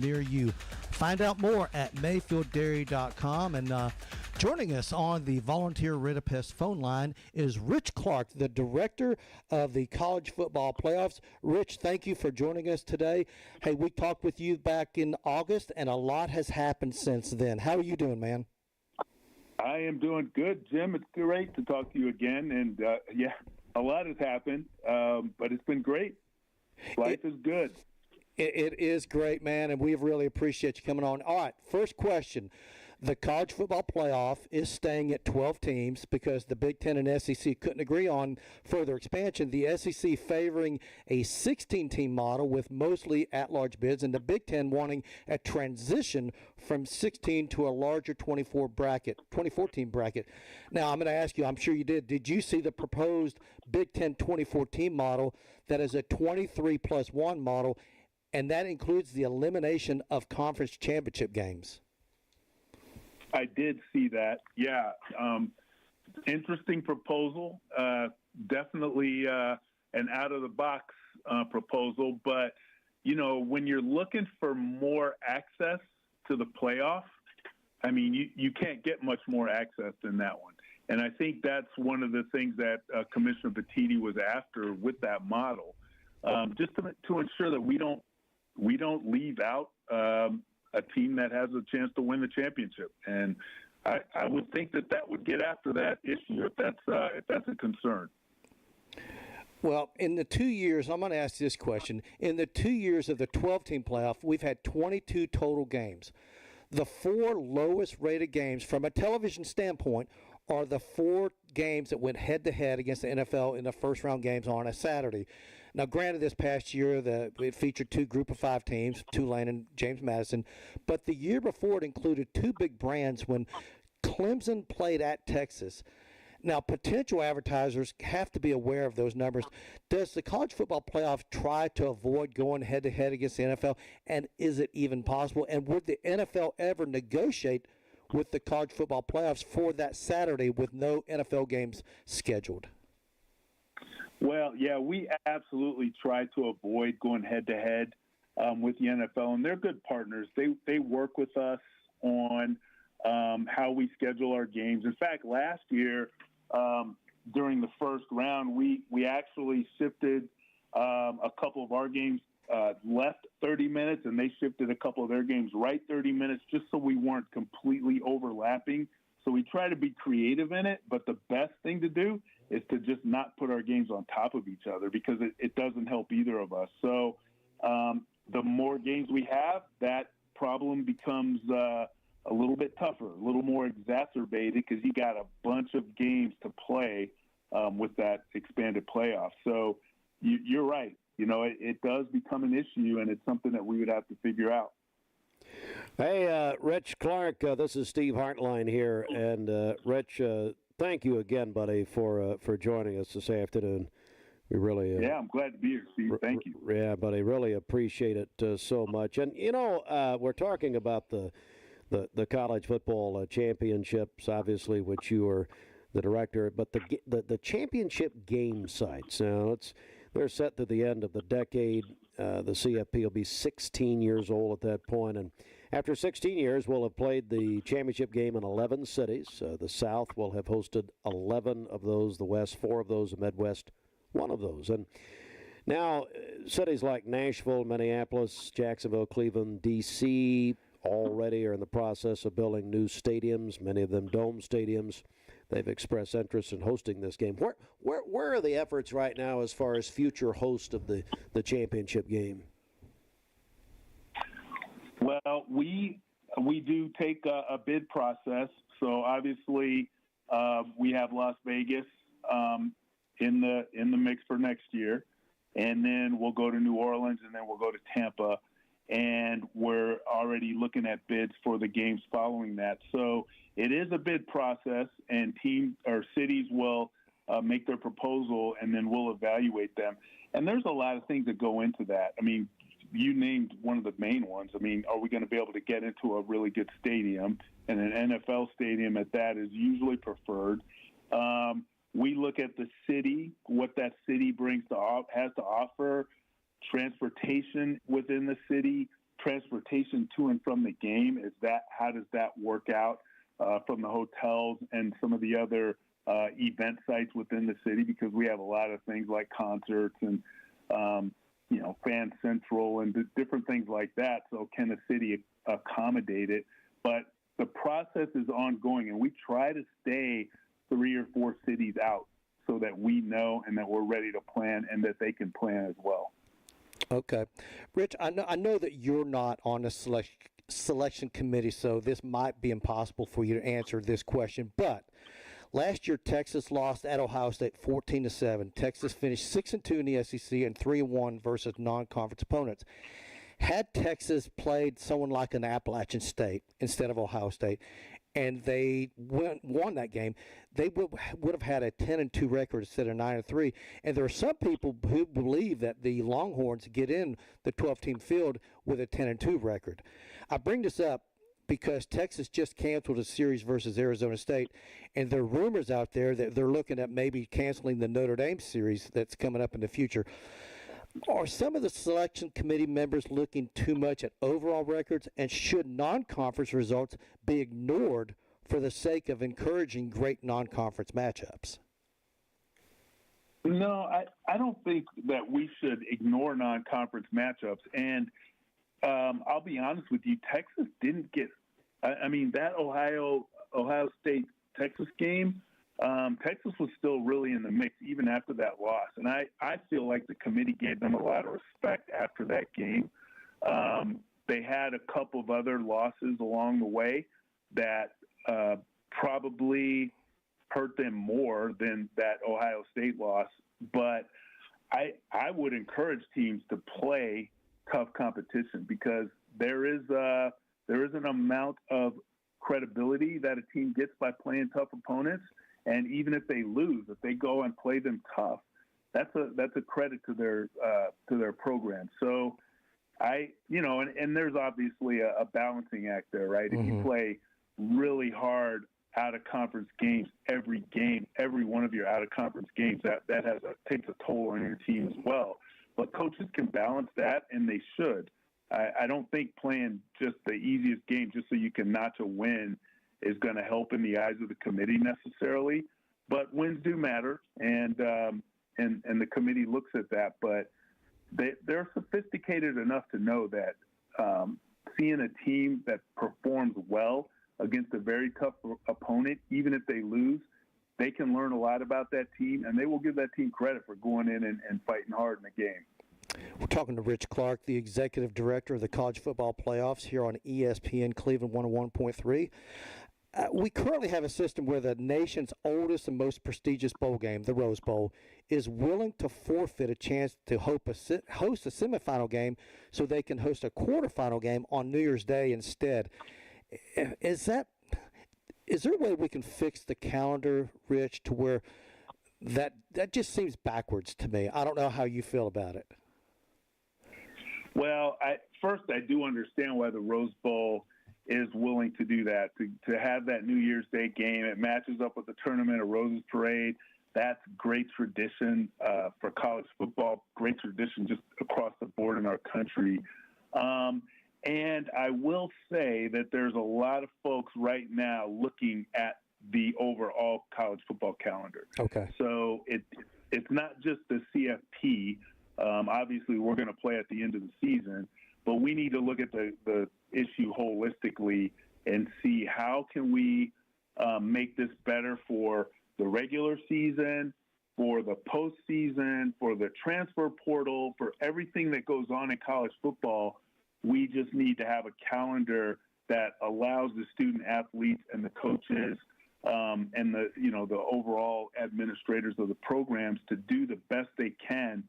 near you. Find out more at MayfieldDairy.com. And joining us on the Volunteer Ridipest phone line is Rich Clark, the director of the college football playoffs. Rich, thank you for joining us today. Hey, we talked with you back in August, and a lot has happened since then. How are you doing, man? I am doing good, Jim. It's great to talk to you again. And, yeah, a lot has happened, but it's been great. Life is good. It is great, man, and we really appreciate you coming on. All right, first question. The college football playoff is staying at 12 teams because the Big Ten and SEC couldn't agree on further expansion. The SEC favoring a 16-team model with mostly at-large bids, and the Big Ten wanting a transition from 16 to a larger 24-team bracket. Now, I'm going to ask you, I'm sure you did. Did you see the proposed Big Ten 24-team model that is a 23+1 model, and that includes the elimination of conference championship games? I did see that. Yeah. Interesting proposal. Definitely an out-of-the-box proposal. But, you know, when you're looking for more access to the playoff, I mean, you can't get much more access than that one. And I think that's one of the things that Commissioner Petitti was after with that model, just to ensure that we don't leave out a team that has a chance to win the championship. And I would think that would get after that issue if that's a concern. Well, in the 2 years, I'm going to ask this question. In the 2 years of the 12-team playoff, we've had 22 total games. The four lowest rated games from a television standpoint are the four games that went head-to-head against the NFL in the first-round games on a Saturday. Now, granted, this past year, it featured two Group of Five teams, Tulane and James Madison, but the year before it included two big brands when Clemson played at Texas. Now, potential advertisers have to be aware of those numbers. Does the college football playoff try to avoid going head-to-head against the NFL, and is it even possible? And would the NFL ever negotiate with the college football playoffs for that Saturday with no NFL games scheduled? Well, yeah, we absolutely try to avoid going head-to-head with the NFL, and they're good partners. They work with us on how we schedule our games. In fact, last year during the first round, we actually shifted a couple of our games left 30 minutes, and they shifted a couple of their games right 30 minutes just so we weren't completely overlapping. So we try to be creative in it, but the best thing to do is to just not put our games on top of each other because it doesn't help either of us. So the more games we have, that problem becomes a little bit tougher, a little more exacerbated because you got a bunch of games to play with that expanded playoff. So you're right. You know, it does become an issue, and it's something that we would have to figure out. Hey, Rich Clark, this is Steve Hartline here. And, Rich, thank you again, buddy, for joining us this afternoon. We really yeah, I'm glad to be here, Steve. Thank you. Yeah, buddy, really appreciate it so much. And, you know, we're talking about the college football championships, obviously, which you are the director, but the championship game sites. Now, they're set to the end of the decade. The CFP will be 16 years old at that point, and after 16 years, we'll have played the championship game in 11 cities. The South will have hosted 11 of those, the West 4 of those, the Midwest 1 of those. And now, cities like Nashville, Minneapolis, Jacksonville, Cleveland, D.C. already are in the process of building new stadiums, many of them dome stadiums. They've expressed interest in hosting this game. Where are the efforts right now as far as future host of the championship game? Well, we do take a bid process. So obviously, we have Las Vegas in the mix for next year, and then we'll go to New Orleans, and then we'll go to Tampa, and we're already looking at bids for the games following that. So it is a bid process, and teams or cities will make their proposal, and then we'll evaluate them. And there's a lot of things that go into that. I mean, you named one of the main ones. I mean, are we going to be able to get into a really good stadium? And an NFL stadium at that is usually preferred. We look at the city, what that city has to offer, transportation within the city, transportation to and from the game. How does that work out from the hotels and some of the other event sites within the city? Because we have a lot of things like concerts and Fan Central and different things like that. So can the city accommodate it? But the process is ongoing, and we try to stay 3 or 4 cities out so that we know and that we're ready to plan and that they can plan as well. Okay. Rich, I know that you're not on the selection committee, so this might be impossible for you to answer this question. But last year, Texas lost at Ohio State 14-7. Texas finished 6-2 in the SEC and 3-1 versus non-conference opponents. Had Texas played someone like an Appalachian State instead of Ohio State, and they won that game, they would have had a 10-2 record instead of 9-3. And there are some people who believe that the Longhorns get in the 12-team field with a 10-2 record. I bring this up because Texas just canceled a series versus Arizona State, and there are rumors out there that they're looking at maybe canceling the Notre Dame series that's coming up in the future. Are some of the selection committee members looking too much at overall records, and should non-conference results be ignored for the sake of encouraging great non-conference matchups? No, I don't think that we should ignore non-conference matchups. And I'll be honest with you, Texas didn't get – that Ohio State-Texas game, Texas was still really in the mix even after that loss. And I feel like the committee gave them a lot of respect after that game. They had a couple of other losses along the way that probably hurt them more than that Ohio State loss. But I would encourage teams to play tough competition because there is an amount of credibility that a team gets by playing tough opponents. And even if they lose, if they go and play them tough, that's a credit to their program. So and there's obviously a balancing act there, right? Mm-hmm. If you play really hard out of conference games, every one of your out of conference games, that takes a toll on your team as well. But coaches can balance that, and they should. I don't think playing just the easiest game just so you can notch a win is going to help in the eyes of the committee necessarily, but wins do matter, and the committee looks at that. But they're sophisticated enough to know that seeing a team that performs well against a very tough opponent, even if they lose, they can learn a lot about that team, and they will give that team credit for going in and fighting hard in the game. We're talking to Rich Clark, the executive director of the College Football Playoffs here on ESPN Cleveland 101.3. We currently have a system where the nation's oldest and most prestigious bowl game, the Rose Bowl, is willing to forfeit a chance to host a semifinal game so they can host a quarterfinal game on New Year's Day instead. Is there a way we can fix the calendar, Rich, to where that just seems backwards to me? I don't know how you feel about it. Well, I do understand why the Rose Bowl is willing to do that, to have that New Year's Day game. It matches up with the Tournament of Roses parade. That's great tradition for college football, great tradition just across the board in our country. And I will say that there's a lot of folks right now looking at the overall college football calendar. Okay. So it's not just the CFP. Obviously, we're going to play at the end of the season, but we need to look at the issue holistically and see how can we make this better for the regular season, for the postseason, for the transfer portal, for everything that goes on in college football. We just need to have a calendar that allows the student athletes and the coaches and the overall administrators of the programs to do the best they can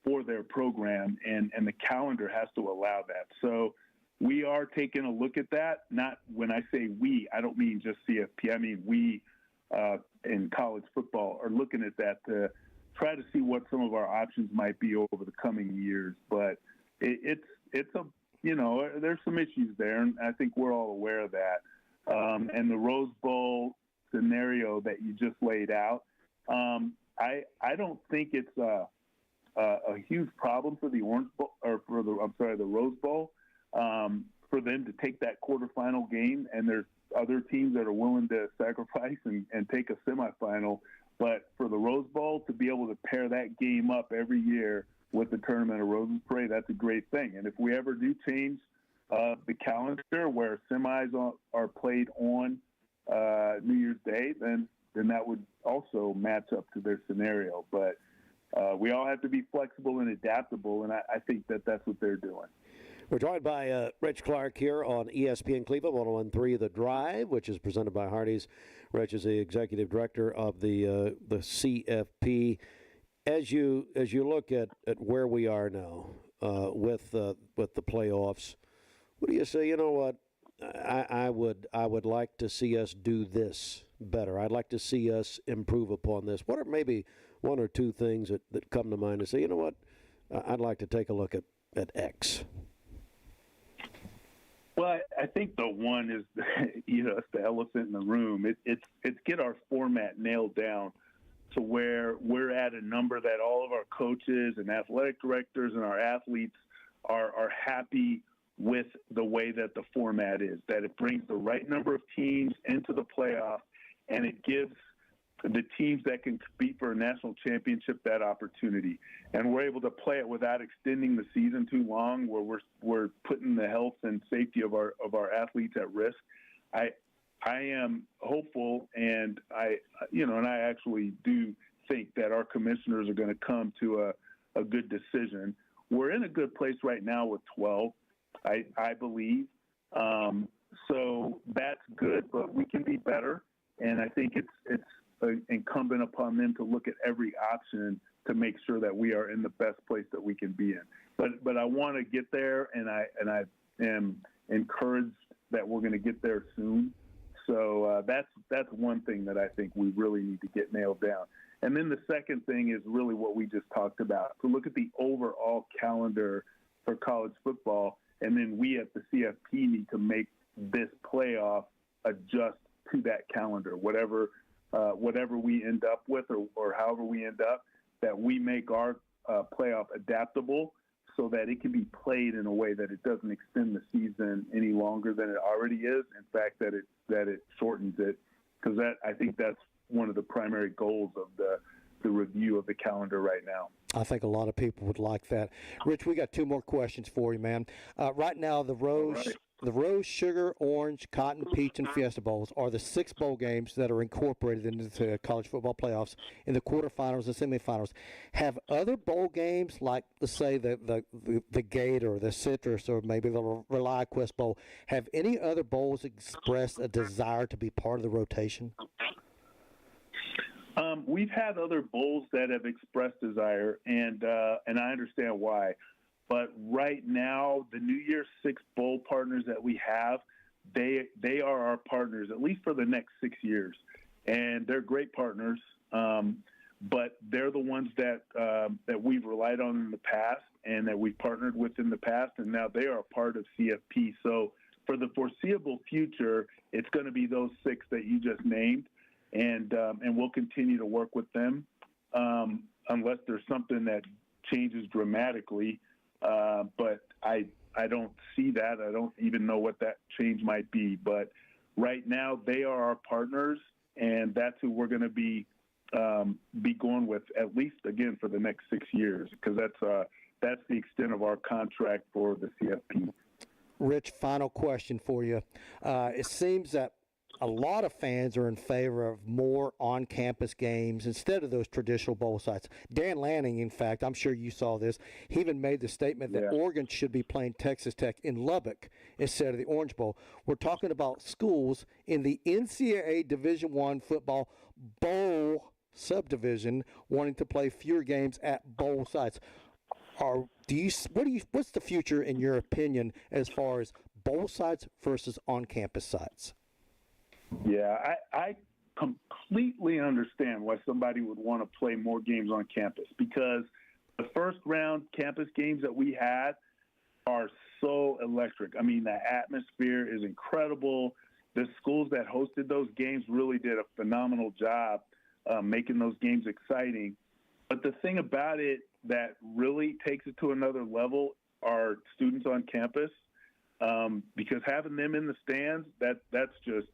for their program, and the calendar has to allow that. So we are taking a look at that. Not when I say we, I don't mean just CFP. I mean we in college football are looking at that to try to see what some of our options might be over the coming years. But it's a there's some issues there, and I think we're all aware of that. And the Rose Bowl scenario that you just laid out, I don't think it's a huge problem for the Orange Bowl, or for the Rose Bowl. for them to take that quarterfinal game, and there's other teams that are willing to sacrifice and take a semifinal. But for the Rose Bowl, to be able to pair that game up every year with the Tournament of Roses Parade, that's a great thing. And if we ever do change the calendar where semis are played on New Year's Day, then that would also match up to their scenario. But we all have to be flexible and adaptable, and I think that's what they're doing. We're joined by Rich Clark here on ESPN Cleveland 101.3 The Drive, which is presented by Hardees. Rich is the executive director of the CFP. As you look at where we are now with the playoffs, what do you say? You know what? I would like to see us do this better. I'd like to see us improve upon this. What are maybe one or two things that come to mind to say, you know what? I'd like to take a look at X. Well, I think the one is, it's the elephant in the room. It's get our format nailed down to where we're at a number that all of our coaches and athletic directors and our athletes are happy with the way that the format is, that it brings the right number of teams into the playoff, and it gives the teams that can compete for a national championship that opportunity. And we're able to play it without extending the season too long, where we're putting the health and safety of our athletes at risk. I am hopeful, and I actually do think that our commissioners are going to come to a good decision. We're in a good place right now with 12, I believe. So that's good, but we can be better. And I think it's incumbent upon them to look at every option to make sure that we are in the best place that we can be in. But I want to get there, and I am encouraged that we're going to get there soon. So that's one thing that I think we really need to get nailed down. And then the second thing is really what we just talked about. To look at the overall calendar for college football, and then we at the CFP need to make this playoff adjust to that calendar, whatever we end up with or however we end up, that we make our playoff adaptable so that it can be played in a way that it doesn't extend the season any longer than it already is. In fact, that it shortens it, because I think that's one of the primary goals of the review of the calendar right now. I think a lot of people would like that. Rich, we got two more questions for you, man. Right now, the Rose, Sugar, Orange, Cotton, Peach, and Fiesta Bowls are the 6 bowl games that are incorporated into the college football playoffs in the quarterfinals and semifinals. Have other bowl games, like let's say the Gate or the Citrus or maybe the ReliaQuest Bowl, have any other bowls expressed a desire to be part of the rotation? We've had other bowls that have expressed desire, and I understand why. But right now, the New Year's 6 bowl partners that we have, they are our partners, at least for the next 6 years. And they're great partners, but they're the ones that we've relied on in the past and that we've partnered with in the past, and now they are a part of CFP. So for the foreseeable future, it's going to be those 6 that you just named, and we'll continue to work with them unless there's something that changes dramatically. But I don't see that. I don't even know what that change might be. But right now, they are our partners, and that's who we're going to be going with, at least, again, for the next 6 years, because that's the extent of our contract for the CFP. Rich, final question for you. It seems that a lot of fans are in favor of more on-campus games instead of those traditional bowl sites. Dan Lanning, in fact, I'm sure you saw this, he even made the statement that Oregon should be playing Texas Tech in Lubbock instead of the Orange Bowl. We're talking about schools in the NCAA Division I football bowl subdivision wanting to play fewer games at bowl sites. What's the future, in your opinion, as far as bowl sites versus on-campus sites? Yeah, I completely understand why somebody would want to play more games on campus, because the first round campus games that we had are so electric. I mean, the atmosphere is incredible. The schools that hosted those games really did a phenomenal job making those games exciting. But the thing about it that really takes it to another level are students on campus. because having them in the stands, that's just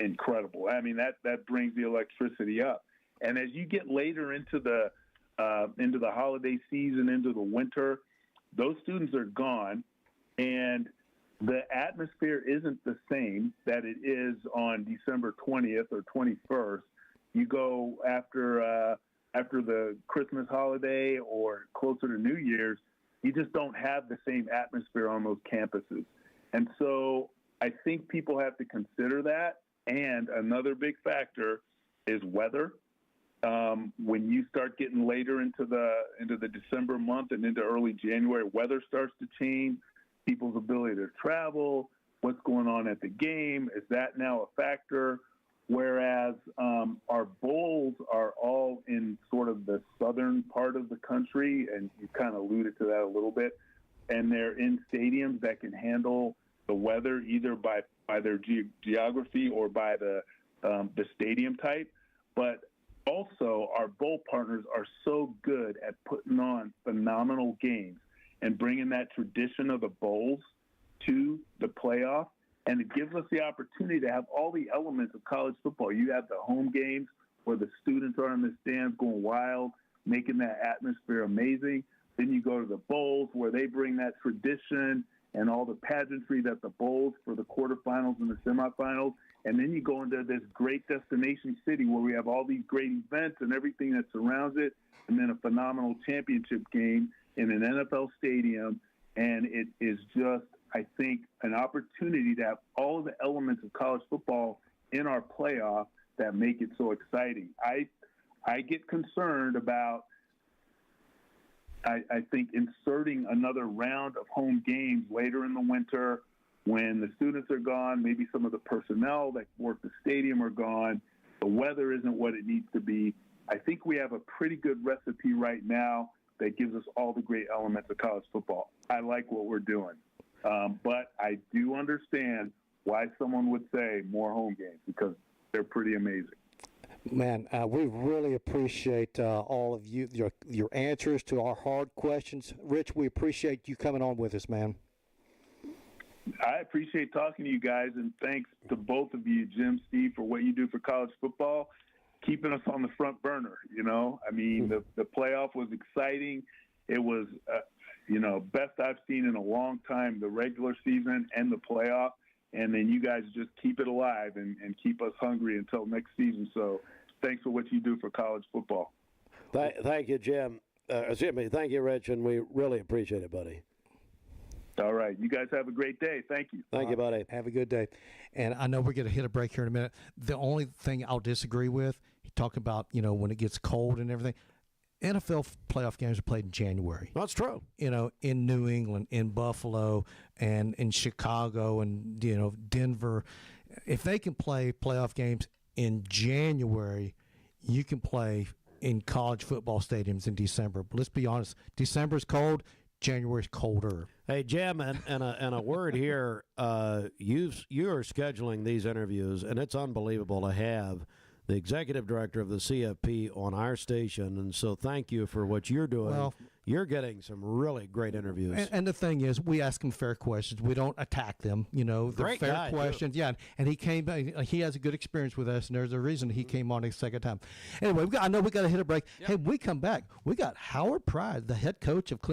incredible. I mean, that brings the electricity up. And as you get later into the holiday season, into the winter, those students are gone, and the atmosphere isn't the same that it is on December 20th or 21st. You go after the Christmas holiday or closer to New Year's, you just don't have the same atmosphere on those campuses. And so I think people have to consider that. And another big factor is weather. When you start getting later into the December month and into early January, weather starts to change. People's ability to travel, what's going on at the game, is that now a factor? Whereas our bowls are all in sort of the southern part of the country, and you kind of alluded to that a little bit, and they're in stadiums that can handle the weather either by their geography or by the stadium type. But also, our bowl partners are so good at putting on phenomenal games and bringing that tradition of the bowls to the playoff. And it gives us the opportunity to have all the elements of college football. You have the home games where the students are in the stands going wild, making that atmosphere amazing. Then you go to the bowls where they bring that tradition and all the pageantry that the bowls for the quarterfinals and the semifinals. And then you go into this great destination city where we have all these great events and everything that surrounds it, and then a phenomenal championship game in an NFL stadium. And it is just, I think, an opportunity to have all of the elements of college football in our playoff that make it so exciting. I get concerned about, I think, inserting another round of home games later in the winter when the students are gone, maybe some of the personnel that work the stadium are gone, the weather isn't what it needs to be. I think we have a pretty good recipe right now that gives us all the great elements of college football. I like what we're doing. But I do understand why someone would say more home games, because they're pretty amazing. Man, we really appreciate all of your answers to our hard questions. Rich, we appreciate you coming on with us, man. I appreciate talking to you guys, and thanks to both of you, Jim, Steve, for what you do for college football, keeping us on the front burner. I mean, the playoff was exciting. It was, best I've seen in a long time, the regular season and the playoff. And then you guys just keep it alive and keep us hungry until next season. So thanks for what you do for college football. Thank you, Jim. Thank you, Rich, and we really appreciate it, buddy. All right. You guys have a great day. Thank you. Thank you, buddy. Have a good day. And I know we're going to hit a break here in a minute. The only thing I'll disagree with, he talked about, when it gets cold and everything. NFL playoff games are played in January. That's true. In New England, in Buffalo, and in Chicago, and, Denver. If they can play playoff games in January, you can play in college football stadiums in December. But let's be honest, December's cold, January's colder. Hey, Jim, and a word here. You are scheduling these interviews, and it's unbelievable to have the executive director of the CFP on our station, and so thank you for what you're doing. Well, you're getting some really great interviews. And the thing is, we ask them fair questions. We don't attack them. The Great fair guy, questions. Too. Yeah, and he came. He has a good experience with us, and there's a reason he came on a second time. Anyway, I know we got to hit a break. Yep. Hey, when we come back, we got Howard Price, the head coach of Cleveland.